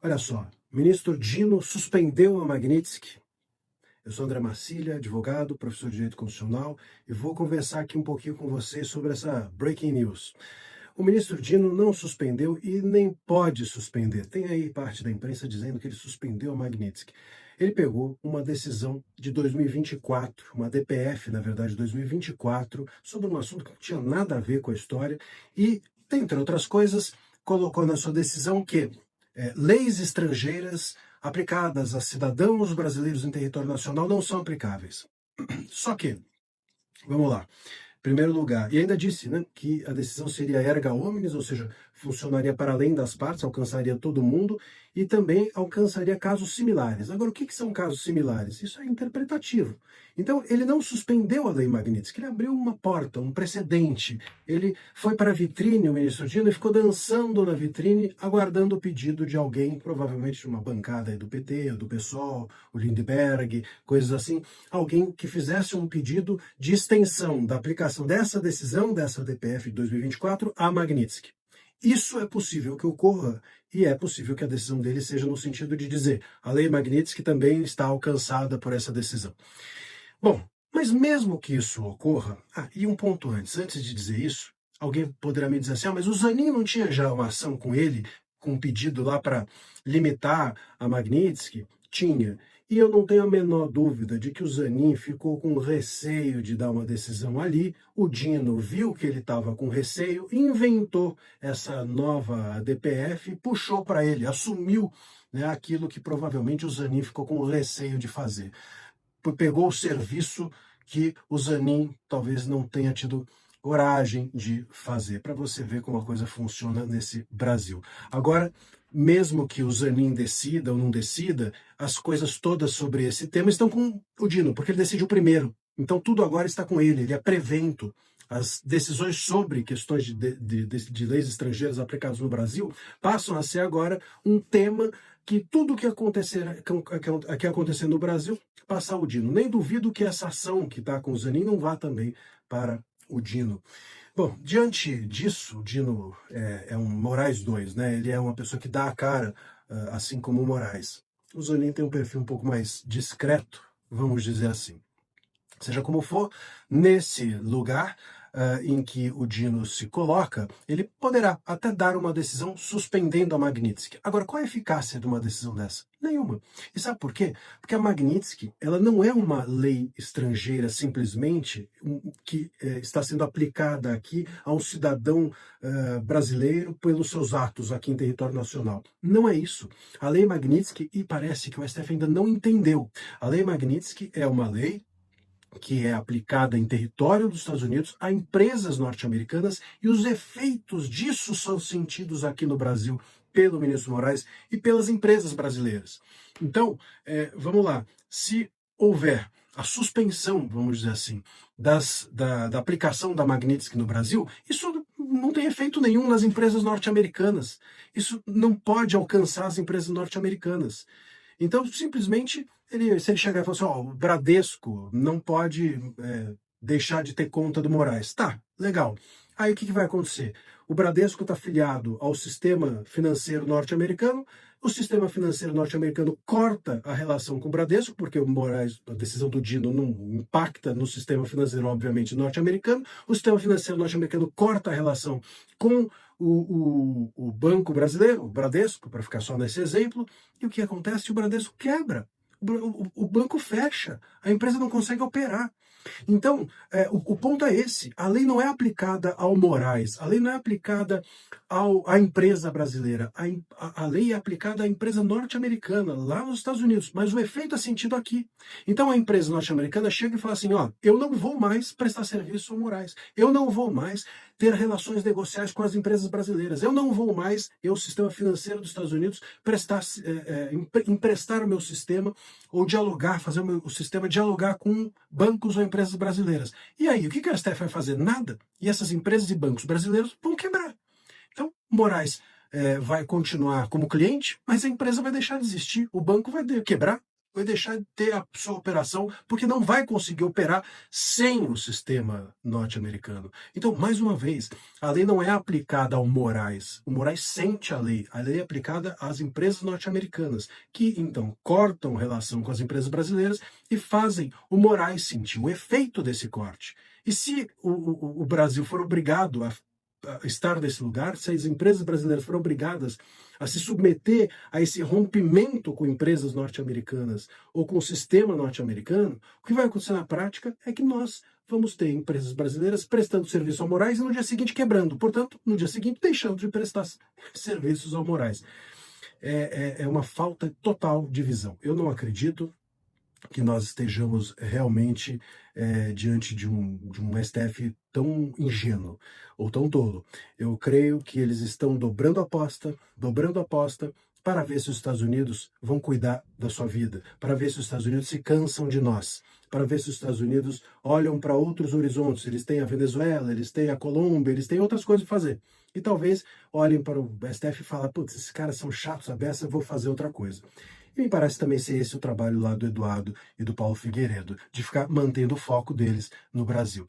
Olha só, o ministro Dino suspendeu a Magnitsky. Eu sou André Marcília, advogado, professor de Direito Constitucional, e vou conversar aqui um pouquinho com vocês sobre essa breaking news. O ministro Dino não suspendeu e nem pode suspender. Tem aí parte da imprensa dizendo que ele suspendeu a Magnitsky. Ele pegou uma decisão de 2024, uma DPF, na verdade, de 2024, sobre um assunto que não tinha nada a ver com a história e, dentre outras coisas, colocou na sua decisão que leis estrangeiras aplicadas a cidadãos brasileiros em território nacional não são aplicáveis. Só que, vamos lá, em primeiro lugar, e ainda disse, né, que a decisão seria erga omnes, ou seja, funcionaria para além das partes, alcançaria todo mundo e também alcançaria casos similares. Agora, o que são casos similares? Isso é interpretativo. Então, ele não suspendeu a lei Magnitsky, ele abriu uma porta, um precedente. Ele foi para a vitrine, o ministro Dino, e ficou dançando na vitrine, aguardando o pedido de alguém, provavelmente de uma bancada aí do PT, do PSOL, o Lindbergh, coisas assim, alguém que fizesse um pedido de extensão da aplicação dessa decisão, dessa DPF de 2024, à Magnitsky. Isso é possível que ocorra e é possível que a decisão dele seja no sentido de dizer a lei Magnitsky também está alcançada por essa decisão. Bom, mas mesmo que isso ocorra, e um ponto antes de dizer isso, alguém poderá me dizer assim, mas o Zanin não tinha já uma ação com ele, com um pedido lá para limitar a Magnitsky? Tinha. E eu não tenho a menor dúvida de que o Zanin ficou com receio de dar uma decisão ali. O Dino viu que ele estava com receio, inventou essa nova DPF, puxou para ele, assumiu, né, aquilo que provavelmente o Zanin ficou com receio de fazer. Pegou o serviço que o Zanin talvez não tenha tido coragem de fazer, para você ver como a coisa funciona nesse Brasil. Agora, mesmo que o Zanin decida ou não decida, as coisas todas sobre esse tema estão com o Dino, porque ele decidiu primeiro. Então tudo agora está com ele é prevento. As decisões sobre questões de leis estrangeiras aplicadas no Brasil passam a ser agora um tema que tudo que acontecer no Brasil passa ao Dino. Nem duvido que essa ação que está com o Zanin não vá também para o Dino. Bom, diante disso, o Dino é um Moraes 2, né? Ele é uma pessoa que dá a cara, assim como o Moraes. O Zanin tem um perfil um pouco mais discreto, vamos dizer assim. Seja como for, nesse lugar em que o Dino se coloca, ele poderá até dar uma decisão suspendendo a Magnitsky. Agora, qual a eficácia de uma decisão dessa? Nenhuma. E sabe por quê? Porque a Magnitsky, ela não é uma lei estrangeira simplesmente que está sendo aplicada aqui a um cidadão brasileiro pelos seus atos aqui em território nacional. Não é isso. A lei Magnitsky, e parece que o STF ainda não entendeu, a lei Magnitsky é uma lei que é aplicada em território dos Estados Unidos a empresas norte-americanas e os efeitos disso são sentidos aqui no Brasil pelo ministro Moraes e pelas empresas brasileiras. Então, vamos lá, se houver a suspensão, vamos dizer assim, da aplicação da Magnitsky no Brasil, isso não tem efeito nenhum nas empresas norte-americanas. Isso não pode alcançar as empresas norte-americanas. Então, simplesmente, se ele chegar e falar assim, o Bradesco não pode deixar de ter conta do Moraes. Tá, legal. Aí o que vai acontecer? O Bradesco está afiliado ao sistema financeiro norte-americano, o sistema financeiro norte-americano corta a relação com o Bradesco, porque o Moraes, a decisão do Dino não impacta no sistema financeiro, obviamente, norte-americano, o sistema financeiro norte-americano corta a relação com o banco brasileiro, o Bradesco, para ficar só nesse exemplo, e o que acontece? O Bradesco quebra, o banco fecha, a empresa não consegue operar. Então, o ponto é esse, a lei não é aplicada ao Moraes, a lei não é aplicada à empresa brasileira, a lei é aplicada à empresa norte-americana, lá nos Estados Unidos, mas o efeito é sentido aqui. Então a empresa norte-americana chega e fala assim, eu não vou mais prestar serviço ao Moraes, eu não vou mais ter relações negociais com as empresas brasileiras, eu não vou mais, o sistema financeiro dos Estados Unidos, emprestar o meu sistema ou dialogar, fazer o sistema dialogar com bancos ou empresas brasileiras. E aí, o que a STF vai fazer? Nada. E essas empresas e bancos brasileiros vão quebrar. Então, Moraes vai continuar como cliente, mas a empresa vai deixar de existir, o banco vai quebrar. vai deixar de ter a sua operação, porque não vai conseguir operar sem o sistema norte-americano. Então, mais uma vez, a lei não é aplicada ao Moraes. O Moraes sente a lei é aplicada às empresas norte-americanas, que então cortam relação com as empresas brasileiras e fazem o Moraes sentir o efeito desse corte. E se o Brasil for obrigado a estar nesse lugar, se as empresas brasileiras foram obrigadas a se submeter a esse rompimento com empresas norte-americanas ou com o sistema norte-americano, o que vai acontecer na prática é que nós vamos ter empresas brasileiras prestando serviço ao Moraes e no dia seguinte quebrando. Portanto, no dia seguinte deixando de prestar serviços ao Moraes. É uma falta total de visão. Eu não acredito que nós estejamos realmente diante de um STF tão ingênuo ou tão tolo. Eu creio que eles estão dobrando a aposta para ver se os Estados Unidos vão cuidar da sua vida, para ver se os Estados Unidos se cansam de nós, para ver se os Estados Unidos olham para outros horizontes. Eles têm a Venezuela, eles têm a Colômbia, eles têm outras coisas para fazer. E talvez olhem para o STF e falem, putz, esses caras são chatos a beça, eu vou fazer outra coisa. E me parece também ser esse o trabalho lá do Eduardo e do Paulo Figueiredo, de ficar mantendo o foco deles no Brasil.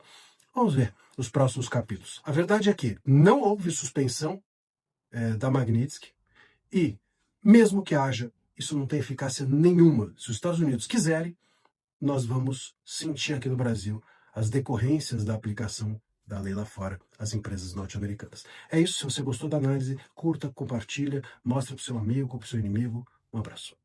Vamos ver os próximos capítulos. A verdade é que não houve suspensão da Magnitsky e, mesmo que haja, isso não tem eficácia nenhuma. Se os Estados Unidos quiserem, nós vamos sentir aqui no Brasil as decorrências da aplicação da lei lá fora às empresas norte-americanas. É isso. Se você gostou da análise, curta, compartilha, mostra para o seu amigo, para o seu inimigo. Um abraço.